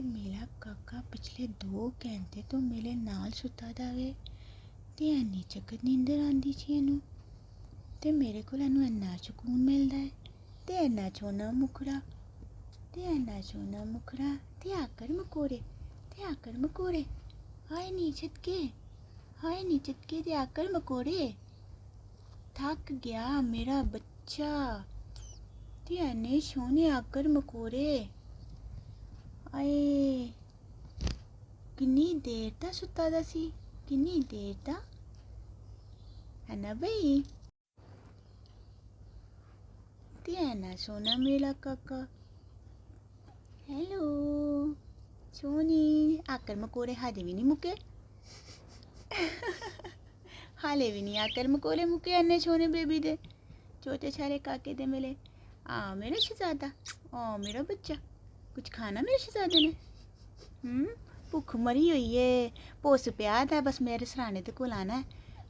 ते मेरा काका पिछले 2 घंटे तो मेरे नाल सुता दा वे ते इन्नी चक्कर नींदर आंदी छी इनू ते मेरे को इन्ना सुकून मिलता है ते इन्ना सोना मुखड़ा ते आकर मकोड़े हाय नी झटके ते आकर मकोड़े थक गया मेरा बच्चा ते इन्ने सोने आकर मकोड़े आए किन्नी देर दा सुता दा सी किन्नी देर दा है ना भाई ते है ना सोना मेरा काका हेलो सोनी आकर मकोड़े हाले भी नहीं मुके हाले भी नहीं आकर मकोड़े मुके अन्ने सोने बेबी दे छोटे सारे काके दे मिले मेरा शहजादा मेरा बच्चा कुछ खाना मेरे शहजादे ने भुख मरी हुई है पुस प्या था बस मेरे सराने ते कोल आना है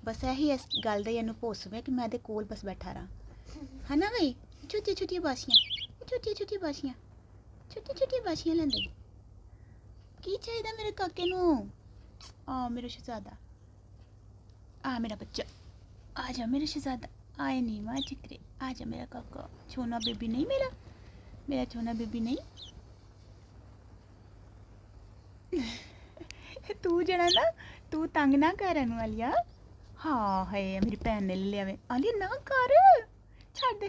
बस यही इस गल दा इन्नू पुस में कि मैं दे कोल बस बैठा रहा है ना भाई छोटी छोटी बाशियां लैंदे की चाहिदा मेरे काके नू मेरा शहजादा मेरा बच्चा आजा मेरा शहजादा आए नहीं मां चिकरे आजा मेरा काका छोना बेबी नहीं मेरा छोना बेबी नहीं तू जरा ना तू तंग ना कर वालिया हाँ है मेरी भैन ने ले लिया आलिया ना कर छड़ दे